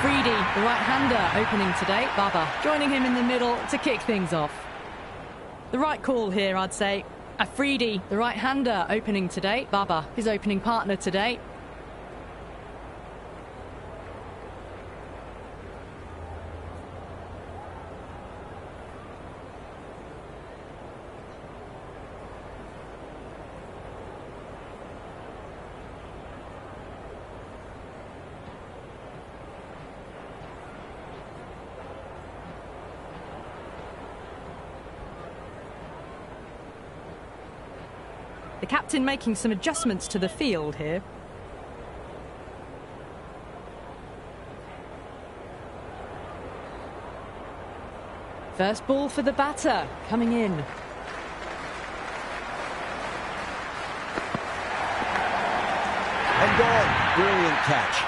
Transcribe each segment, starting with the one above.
Afridi, the right-hander, opening today. Baba joining him in the middle to kick things off. The right call here, I'd say. Afridi, the right-hander, opening today. Baba, his opening partner today. The captain making some adjustments to the field here. First ball for the batter, coming in. And gone. Brilliant catch.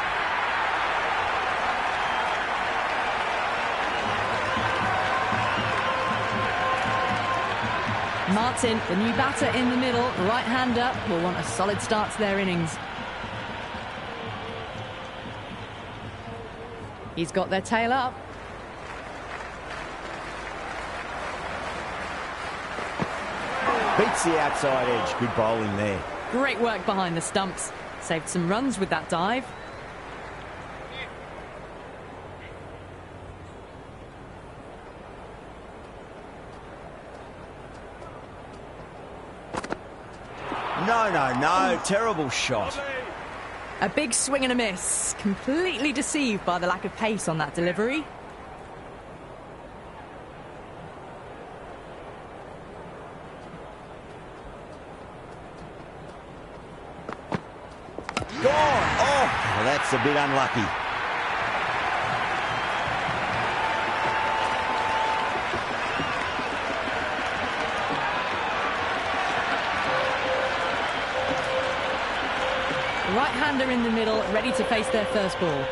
Martin, the new batter in the middle, right-hander, will want a solid start to their innings. He's got their tail up. Beats the outside edge. Good bowling there. Great work behind the stumps. Saved some runs with that dive. No. Terrible shot. A big swing and a miss. Completely deceived by the lack of pace on that delivery. Gone. Oh, well, that's a bit unlucky. Right-hander in the middle, ready to face their first ball.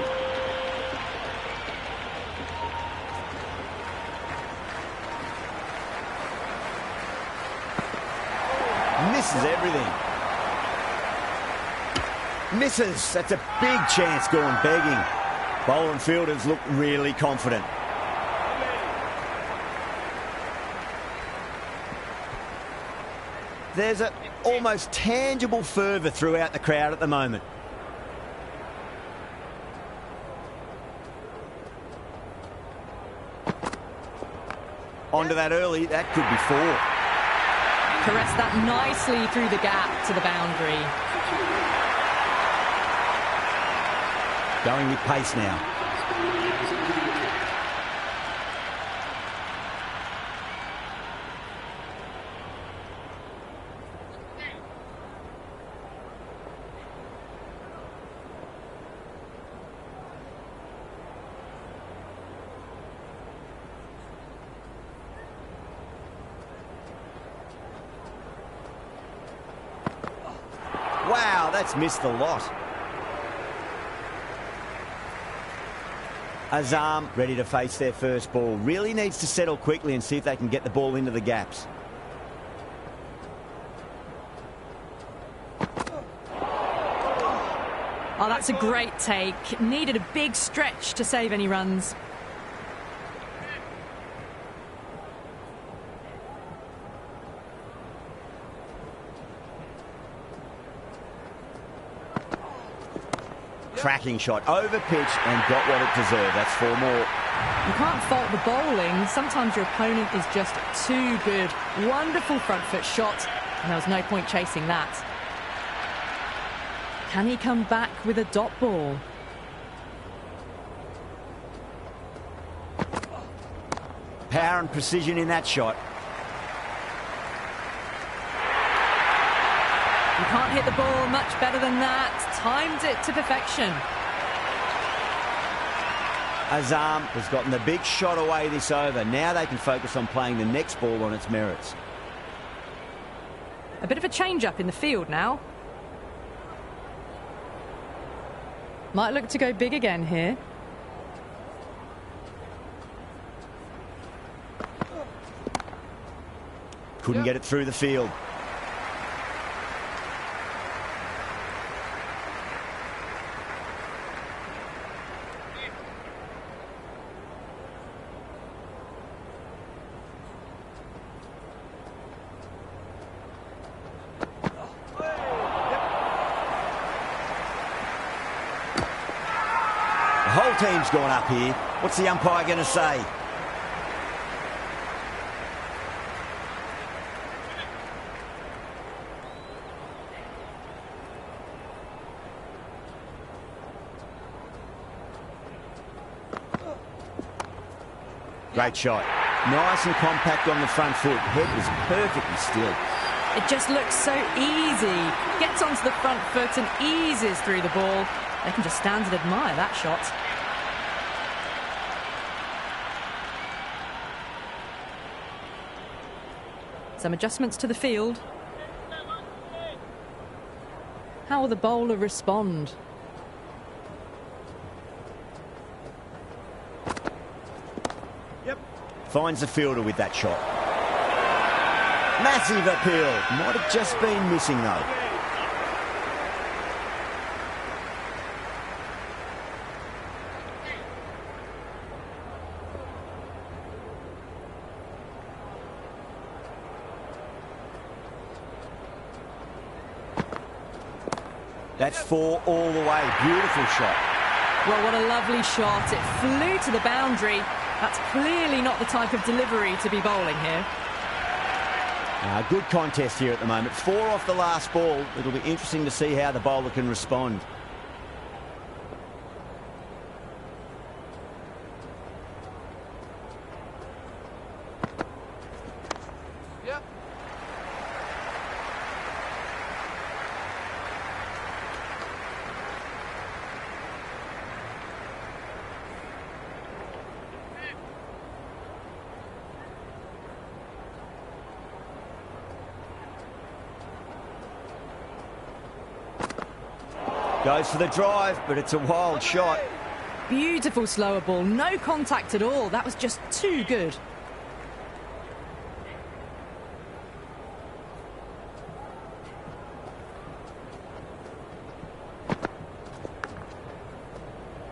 Misses everything. Misses. That's a big chance going begging. Bowler and fielders look really confident. There's an almost tangible fervour throughout the crowd at the moment. Onto that early, that could be 4. Caressed that nicely through the gap to the boundary. Going with pace now. Wow, that's missed the lot. Azam ready to face their first ball. Really needs to settle quickly and see if they can get the ball into the gaps. Oh, that's a great take. Needed a big stretch to save any runs. Cracking shot, over pitch and got what it deserved. That's 4 more. You can't fault the bowling. Sometimes your opponent is just too good. Wonderful front foot shot, and there was no point chasing that. Can he come back with a dot ball? Power and precision in that shot. You can't hit the ball much better than that. Timed it to perfection. Azam has gotten the big shot away this over. Now they can focus on playing the next ball on its merits. A bit of a change-up in the field now. Might look to go big again here. Couldn't get it through the field. whole team's gone up here. What's the umpire going to say? Great shot. Nice and compact on the front foot. Head was perfectly still. It just looks so easy. Gets onto the front foot and eases through the ball. They can just stand and admire that shot. Some adjustments to the field. How will the bowler respond? Finds the fielder with that shot. Massive appeal. Might have just been missing though. That's 4 all the way. Beautiful shot. Well, what a lovely shot. It flew to the boundary. That's clearly not the type of delivery to be bowling here. Good contest here at the moment. 4 off the last ball. It'll be interesting to see how the bowler can respond. Yep. Goes for the drive, but it's a wild shot. Beautiful slower ball. No contact at all. That was just too good.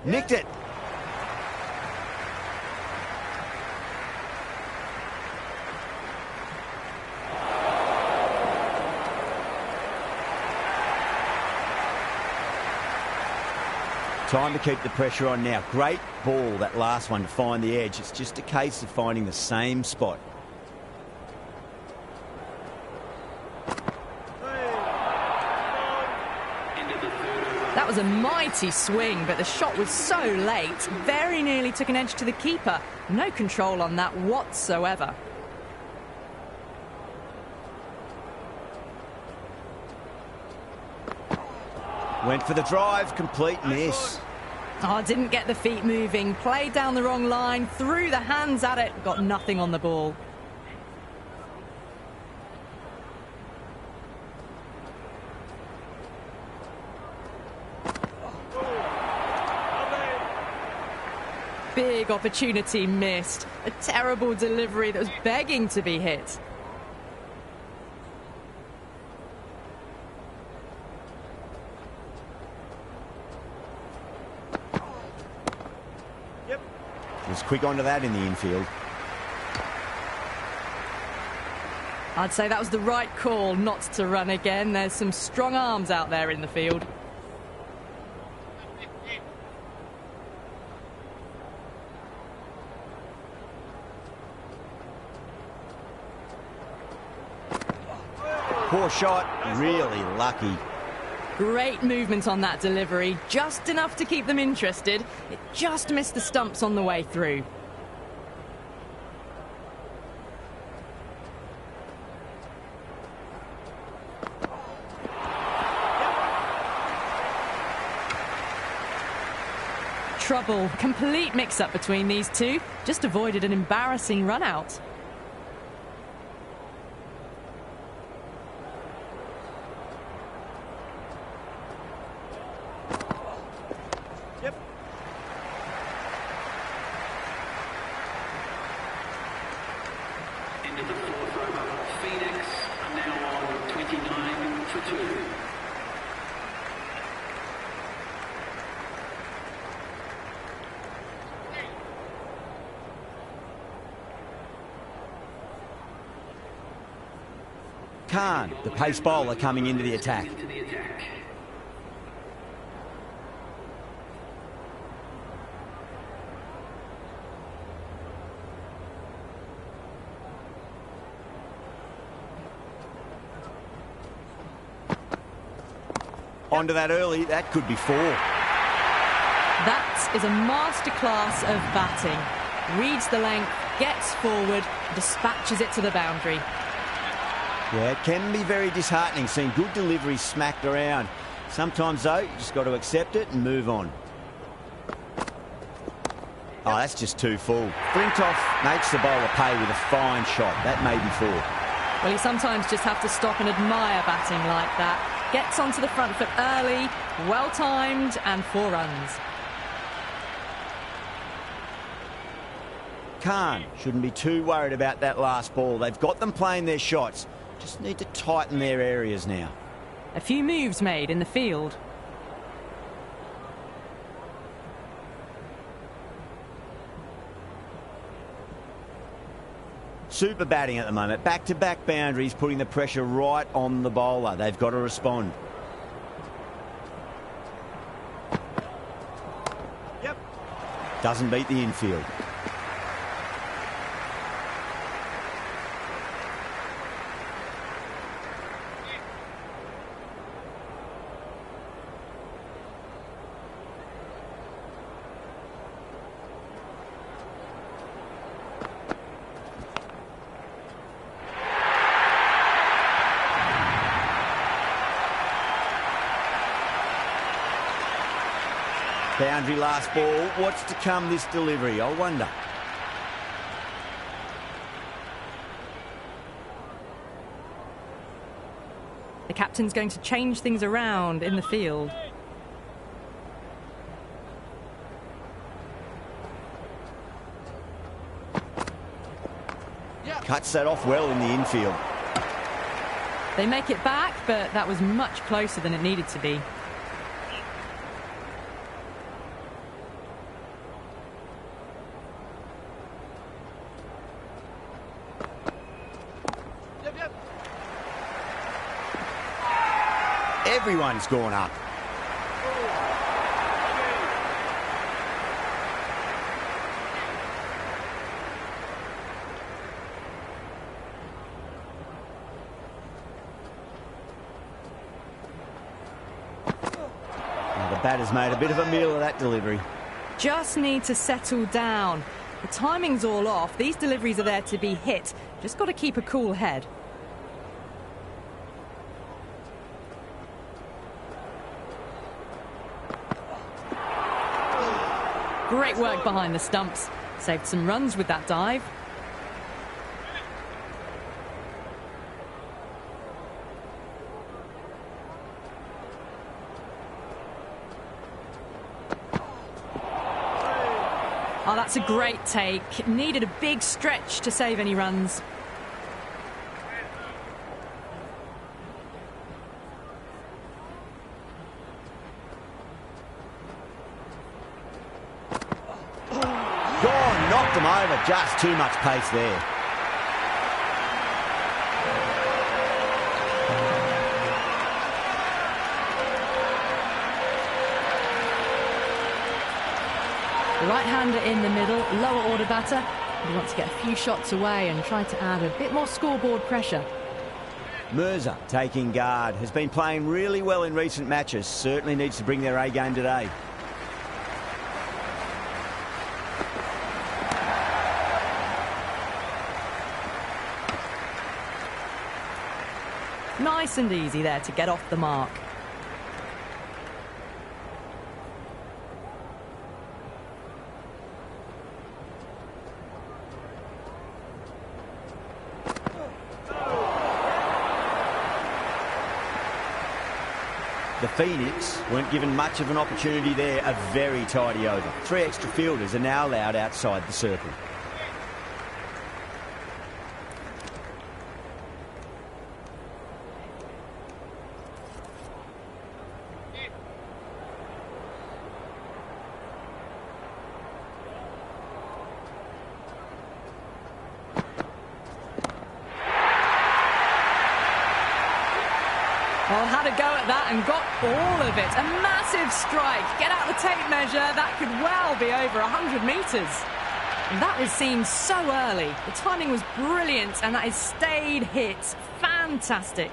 Nicked it. Time to keep the pressure on now. Great ball, that last one, to find the edge. It's just a case of finding the same spot. That was a mighty swing, but the shot was so late. Very nearly took an edge to the keeper. No control on that whatsoever. Went for the drive, complete miss. Oh, didn't get the feet moving. Played down the wrong line, threw the hands at it, got nothing on the ball. Big opportunity missed. A terrible delivery that was begging to be hit. Was quick onto that in the infield. I'd say that was the right call not to run again. There's some strong arms out there in the field. Poor shot, really lucky. Great movement on that delivery, just enough to keep them interested. It just missed the stumps on the way through. Trouble, complete mix-up between these two. Just avoided an embarrassing run-out. Into the fourth over. Phoenix are now on 29 for 2. Khan, the pace bowler, coming into the attack. Onto that early, that could be 4. That is a masterclass of batting. Reads the length, gets forward, dispatches it to the boundary. Yeah, it can be very disheartening seeing good deliveries smacked around. Sometimes, though, you just got to accept it and move on. Oh, that's just too full. Flintoff makes the bowler pay with a fine shot. That may be 4. Well, you sometimes just have to stop and admire batting like that. Gets onto the front foot early, well-timed, and 4 runs. Khan shouldn't be too worried about that last ball. They've got them playing their shots. Just need to tighten their areas now. A few moves made in the field. Super batting at the moment. Back-to-back boundaries, putting the pressure right on the bowler. They've got to respond. Yep. Doesn't beat the infield. Boundary last ball. What's to come this delivery? I wonder. The captain's going to change things around in the field. Cuts that off well in the infield. They make it back, but that was much closer than it needed to be. Everyone's gone up. Now the batter's made a bit of a meal of that delivery. Just need to settle down. The timing's all off. These deliveries are there to be hit. Just got to keep a cool head. Great work behind the stumps. Saved some runs with that dive. Oh, that's a great take. Needed a big stretch to save any runs. Knocked them over, just too much pace there. The right-hander in the middle, lower order batter. He wants to get a few shots away and try to add a bit more scoreboard pressure. Mirza taking guard, has been playing really well in recent matches. Certainly needs to bring their A game today. Nice and easy there to get off the mark. The Phoenix weren't given much of an opportunity there. A very tidy over. 3 extra fielders are now allowed outside the circle. Well, had a go at that and got all of it. A massive strike. Get out the tape measure. That could well be over 100 metres. And that was seen so early. The timing was brilliant and that is stayed hit. Fantastic.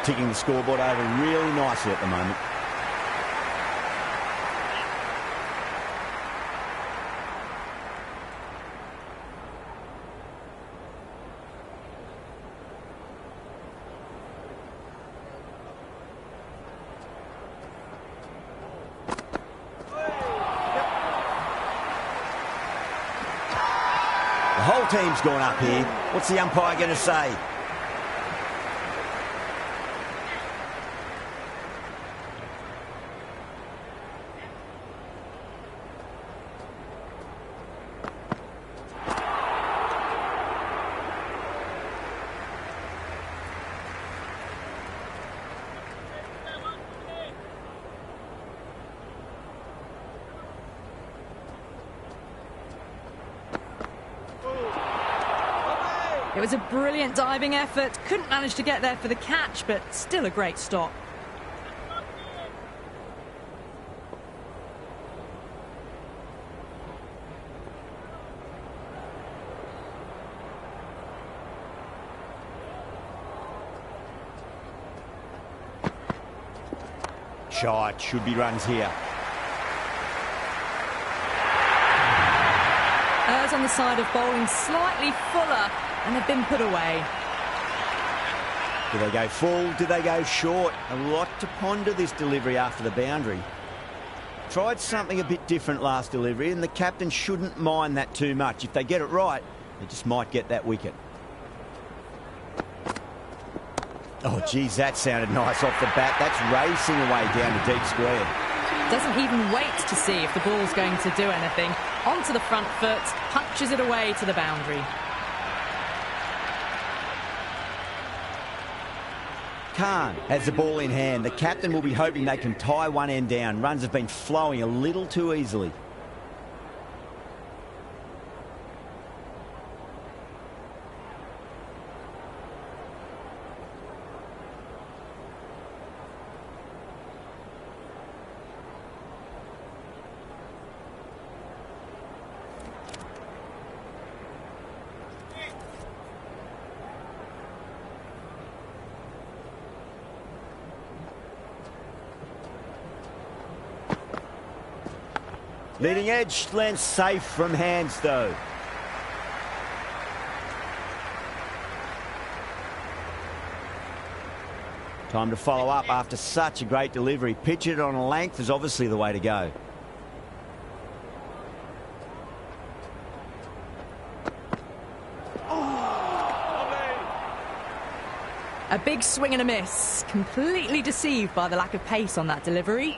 ticking the scoreboard over really nicely at the moment. The whole team's gone up here. What's the umpire going to say? It was a brilliant diving effort. Couldn't manage to get there for the catch, but still a great stop. Shot, should be runs here. Errs on the side of bowling slightly fuller, and they've been put away. Do they go full? Do they go short? A lot to ponder this delivery after the boundary. Tried something a bit different last delivery, and the captain shouldn't mind that too much. If they get it right, they just might get that wicket. Oh, geez, that sounded nice off the bat. That's racing away down to deep square. Doesn't even wait to see if the ball's going to do anything. Onto the front foot, punches it away to the boundary. Khan has the ball in hand. The captain will be hoping they can tie one end down. Runs have been flowing a little too easily. Leading edge lands safe from hands, though. Time to follow up after such a great delivery. Pitch it on a length is obviously the way to go. A big swing and a miss. Completely deceived by the lack of pace on that delivery.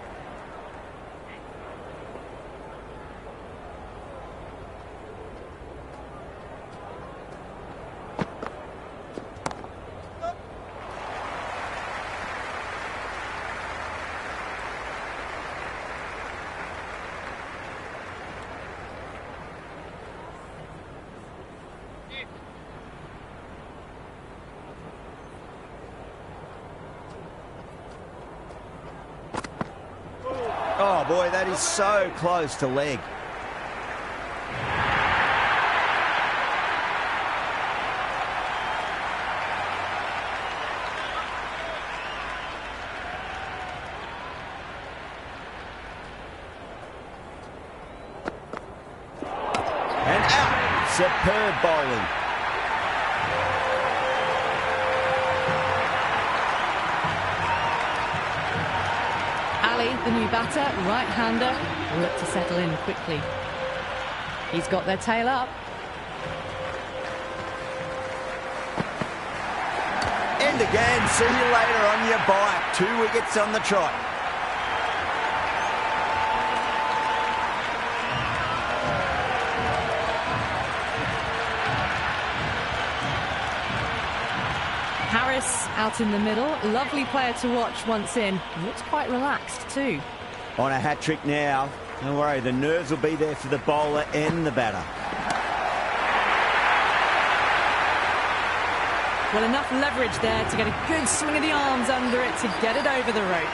Oh boy, that is so close to leg. And out. Superb bowling. The new batter, right-hander, will look to settle in quickly. He's got their tail up. End again. See you later on your bike. 2 wickets on the trot. Harris out in the middle. Lovely player to watch once in. Looks quite relaxed too. On a hat-trick now. Don't worry, the nerves will be there for the bowler and the batter. Well, enough leverage there to get a good swing of the arms under it to get it over the rope.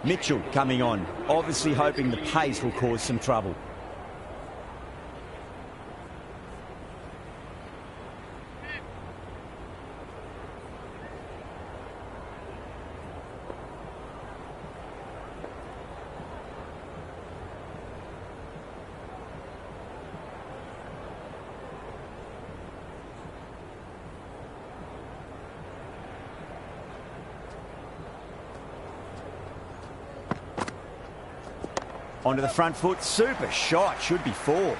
Mitchell coming on, obviously hoping the pace will cause some trouble. Onto the front foot, super shot, should be 4.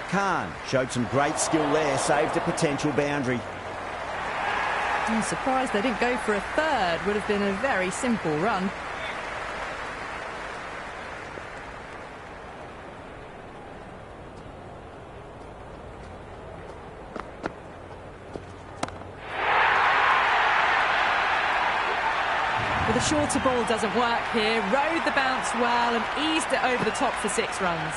Khan showed some great skill there, saved a potential boundary. I'm surprised they didn't go for a third. Would have been a very simple run. But the shorter ball doesn't work here. Rode the bounce well and eased it over the top for 6 runs.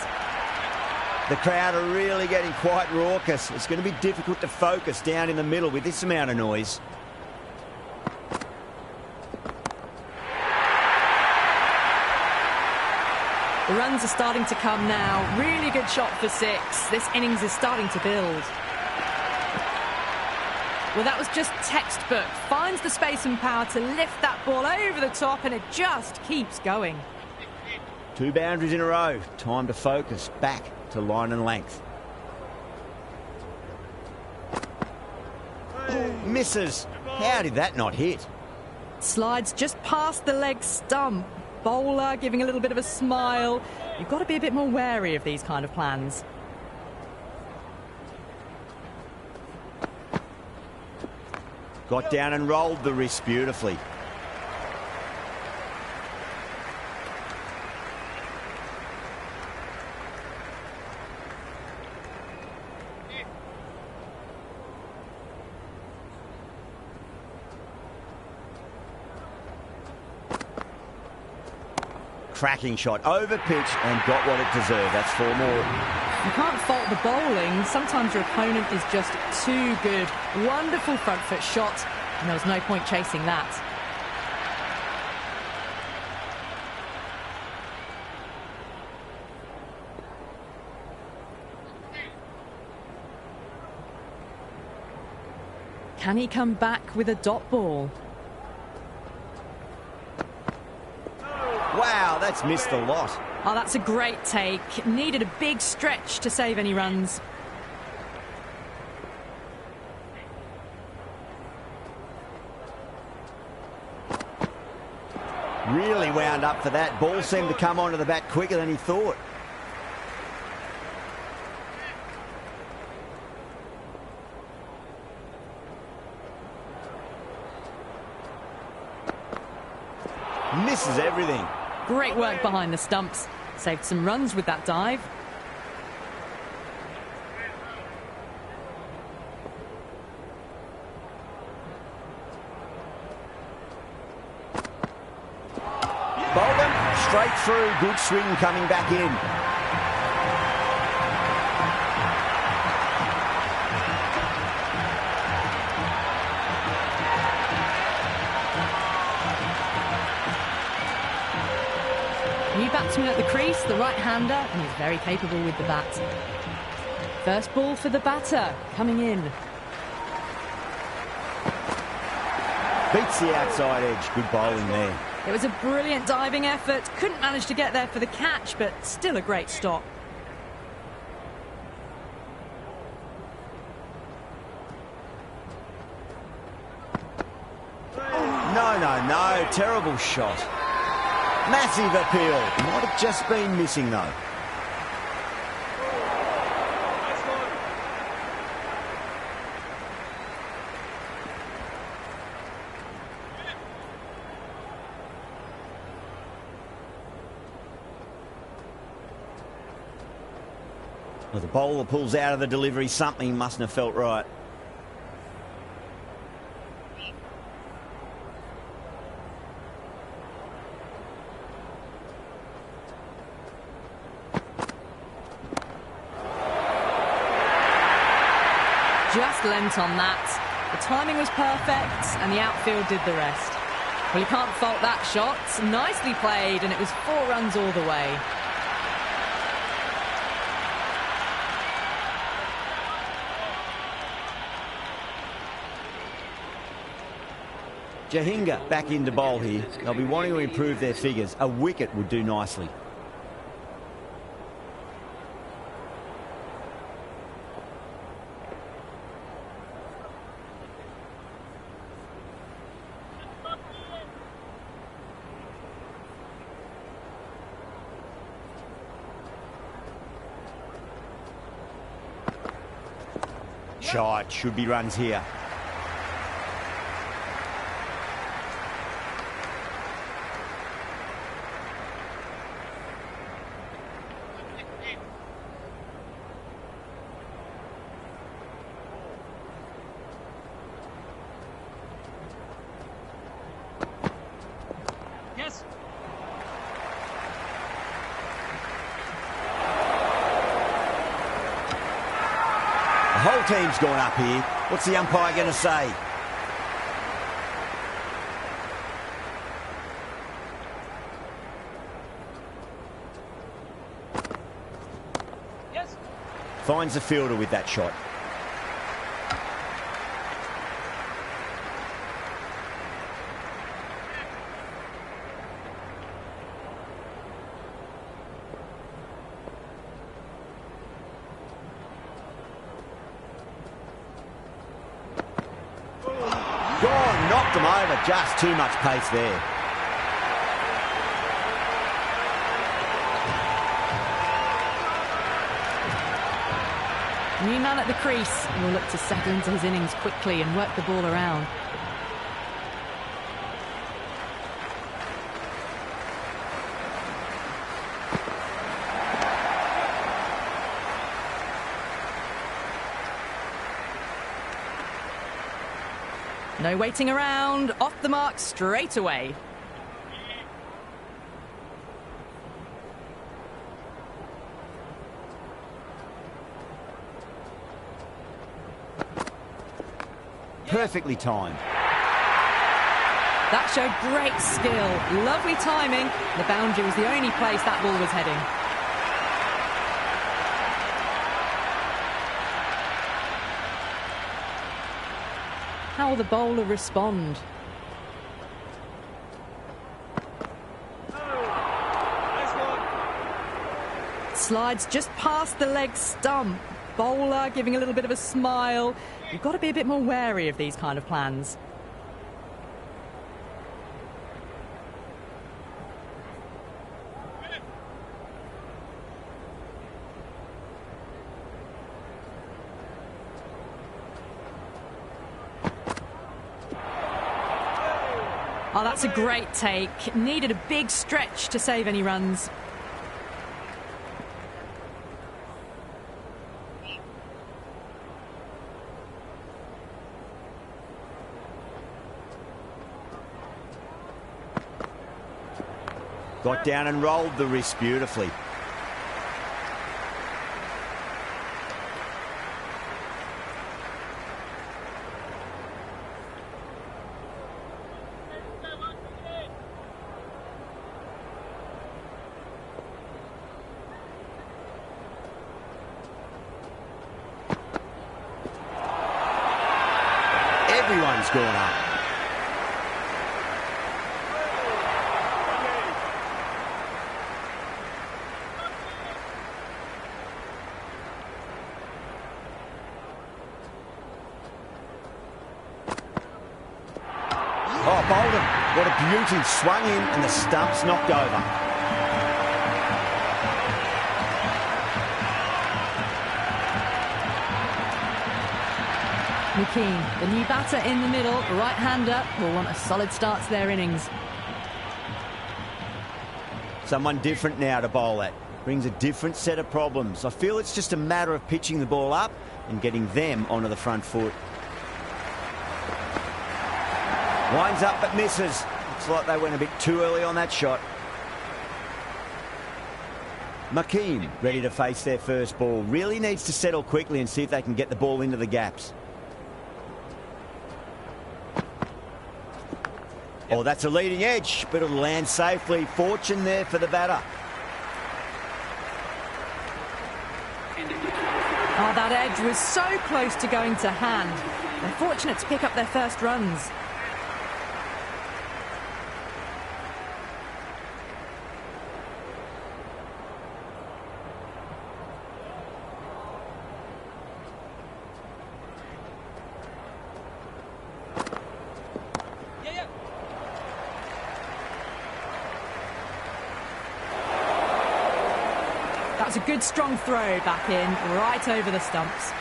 The crowd are really getting quite raucous. It's going to be difficult to focus down in the middle with this amount of noise. The runs are starting to come now. Really good shot for 6. This innings is starting to build. Well, that was just textbook. Finds the space and power to lift that ball over the top, and it just keeps going. 2 boundaries in a row. Time to focus. Back to line and length. Misses. How did that not hit? Slides just past the leg stump. Bowler giving a little bit of a smile. You've got to be a bit more wary of these kind of plans. Got down and rolled the wrist beautifully. Cracking shot, over pitch and got what it deserved. That's 4 more. You can't fault the bowling. Sometimes your opponent is just too good. Wonderful front foot shot, and there was no point chasing that. Can he come back with a dot ball? Wow, that's missed a lot. Oh, that's a great take. Needed a big stretch to save any runs. Really wound up for that. Ball seemed to come onto the bat quicker than he thought. Misses everything. Great work behind the stumps. Saved some runs with that dive. Bolden straight through. Good swing coming back in. New batsman at the crease, the right-hander, and he's very capable with the bat. First ball for the batter, coming in. Beats the outside edge. Good bowling there. It was a brilliant diving effort. Couldn't manage to get there for the catch, but still a great stop. No. Terrible shot. Massive appeal. Might have just been missing though. Well, the bowler pulls out of the delivery. Something mustn't have felt right. Just lent on that. The timing was perfect, and the outfield did the rest. Well, you can't fault that shot. Nicely played, and it was 4 runs all the way. Jahinga back into bowl here. They'll be wanting to improve their figures. A wicket would do nicely. Shot, should be runs here. Yes. The whole team's gone up here. What's the umpire going to say? Yes. Finds the fielder with that shot. Gone, knocked them over. Just too much pace there. New man at the crease will look to settle into his innings quickly and work the ball around. No waiting around, off the mark straight away. Perfectly timed. That showed great skill, lovely timing. The boundary was the only place that ball was heading. How will the bowler respond? Slides just past the leg stump. Bowler giving a little bit of a smile. You've got to be a bit more wary of these kind of plans. Oh, that's a great take. Needed a big stretch to save any runs. Got down and rolled the wrist beautifully. Everyone's gone up. Oh, Bolden, what a beauty. Swung in and the stump's knocked over. McKean, the new batter in the middle, right-hander, will want a solid start to their innings. Someone different now to bowl at. Brings a different set of problems. I feel it's just a matter of pitching the ball up and getting them onto the front foot. Winds up but misses. Looks like they went a bit too early on that shot. McKean ready to face their first ball. Really needs to settle quickly and see if they can get the ball into the gaps. Oh, that's a leading edge, but it'll land safely. Fortune there for the batter. Oh, that edge was so close to going to hand. They're fortunate to pick up their first runs. That's a good strong throw back in, right over the stumps.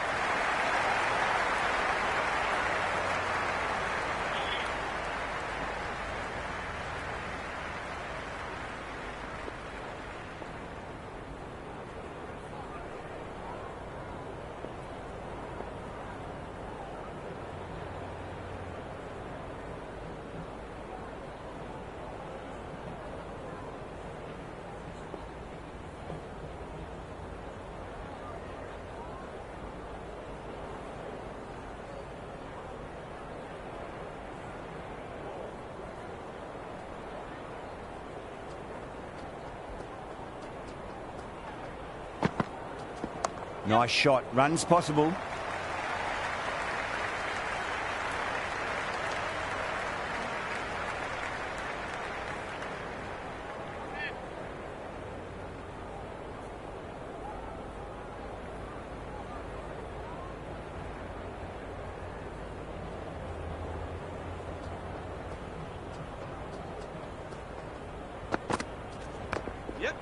Nice shot. Runs possible. Yep.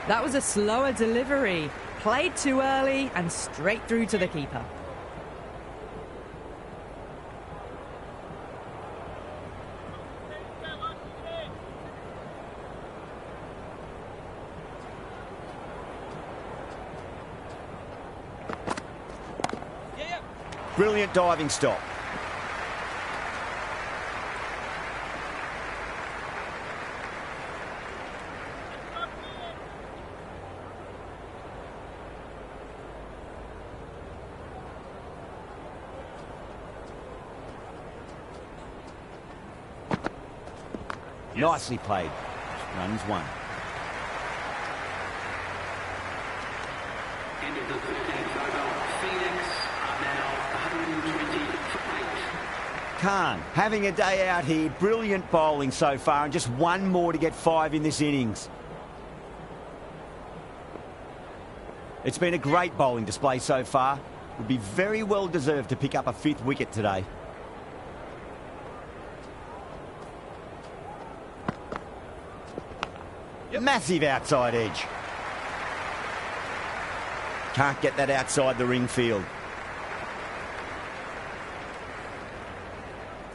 That was a slower delivery. Played too early and straight through to the keeper. Brilliant diving stop. Nicely played. Runs one. End of the 13th over. Phoenix are now 120 for 8. Khan having a day out here. Brilliant bowling so far, and just one more to get 5 in this innings. It's been a great bowling display so far. Would be very well deserved to pick up a 5th wicket today. Massive outside edge. Can't get that outside the ring field.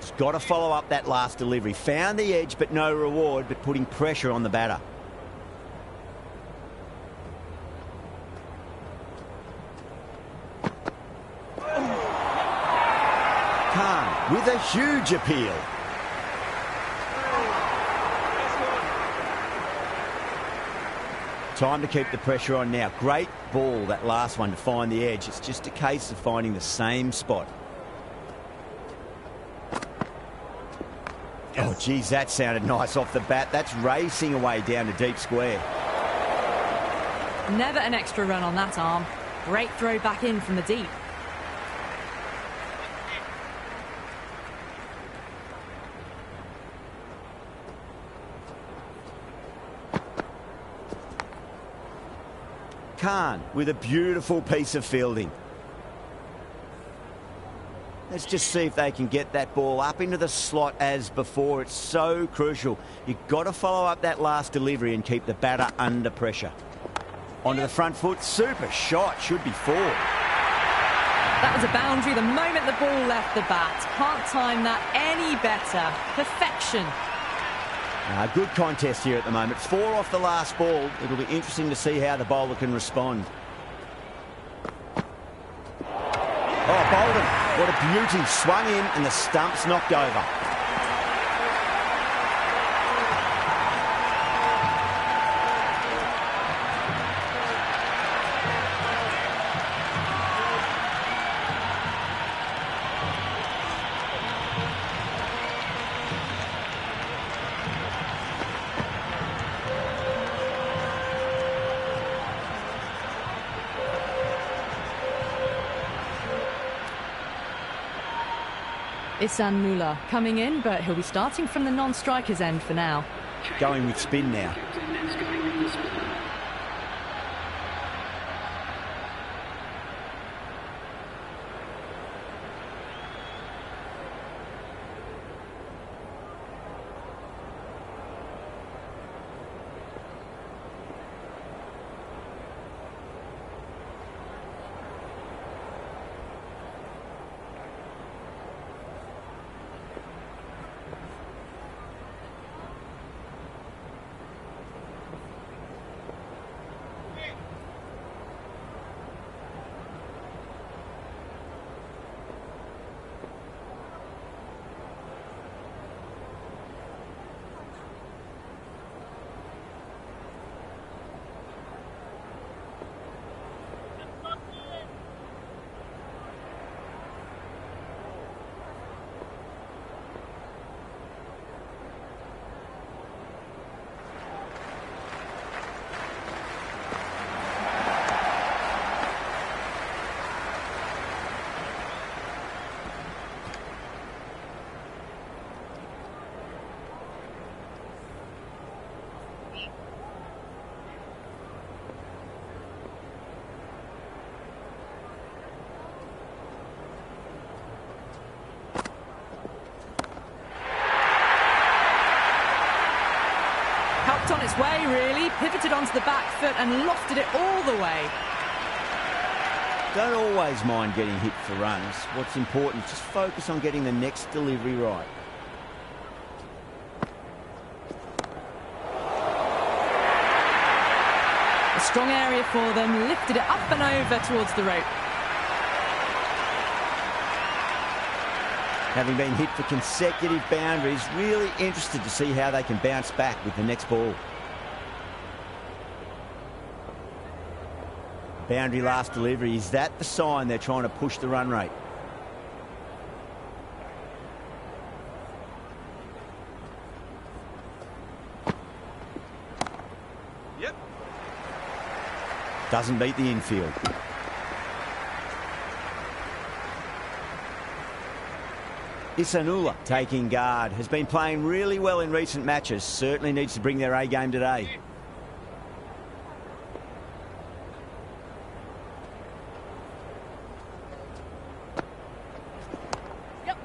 Just got to follow up that last delivery. Found the edge, but no reward, but putting pressure on the batter. Khan with a huge appeal. Time to keep the pressure on now. Great ball, that last one, to find the edge. It's just a case of finding the same spot. Yes. Oh, geez, that sounded nice off the bat. That's racing away down to deep square. Never an extra run on that arm. Great throw back in from the deep. Khan with a beautiful piece of fielding. Let's just see if they can get that ball up into the slot as before. It's so crucial. You've got to follow up that last delivery and keep the batter under pressure. Onto the front foot. Super shot. Should be 4. That was a boundary the moment the ball left the bat. Can't time that any better. Perfection. Good contest here at the moment. 4 off the last ball. It'll be interesting to see how the bowler can respond. What a beauty. Swung in and the stump's knocked over. Ihsan Moula coming in, but he'll be starting from the non-striker's end for now. Going with spin now. Captain is going with the spin. On its way, really, pivoted onto the back foot and lofted it all the way. Don't always mind getting hit for runs. What's important is just focus on getting the next delivery right. A strong area for them, lifted it up and over towards the rope. Having been hit for consecutive boundaries, really interested to see how they can bounce back with the next ball. Boundary last delivery, is that the sign they're trying to push the run rate? Yep. Doesn't beat the infield. Ihsan Moula taking guard. Has been playing really well in recent matches. Certainly needs to bring their A game today. Yep.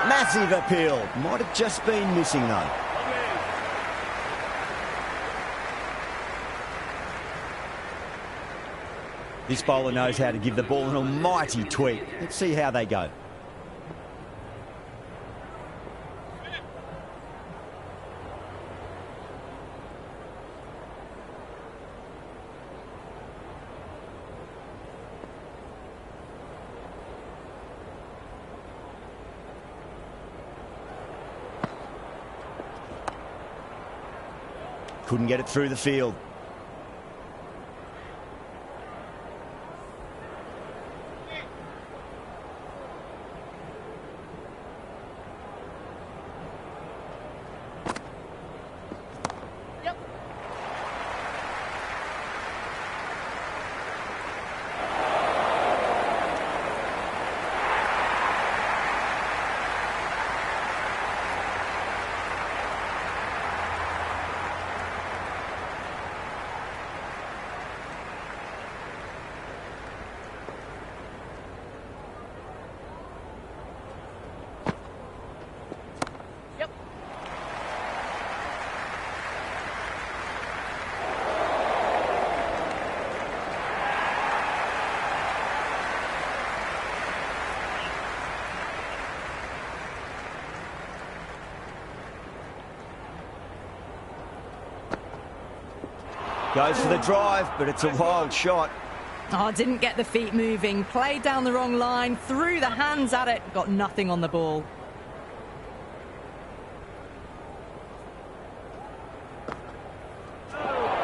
Massive appeal. Might have just been missing though. This bowler knows how to give the ball an almighty tweak. Let's see how they go. Couldn't get it through the field. Yep. Goes for the drive, but it's a wild shot. Oh, didn't get the feet moving. Played down the wrong line. Threw the hands at it. Got nothing on the ball.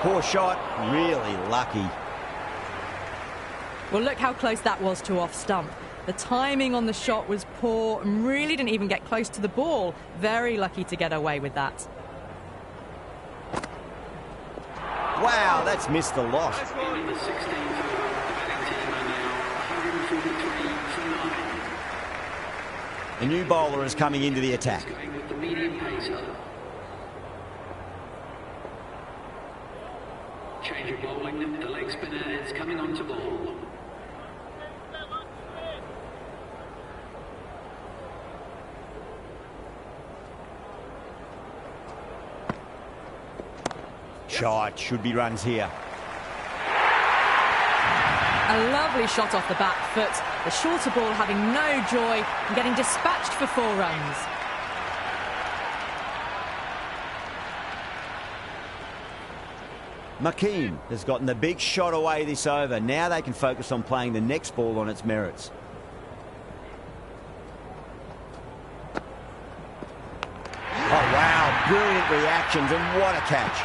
Poor shot. Really lucky. Well, look how close that was to off stump. The timing on the shot was poor and really didn't even get close to the ball. Very lucky to get away with that. Wow, that's missed the lot. In the 16th over, the batting team are now 143 for 9. A new bowler is coming into the attack. Going with the medium pacer. Change of bowling, the leg spinner is coming onto ball. Shot, should be runs here. A lovely shot off the back foot. The shorter ball having no joy and getting dispatched for 4 runs. McKean has gotten the big shot away this over. Now they can focus on playing the next ball on its merits. Oh, wow. Brilliant reactions and what a catch.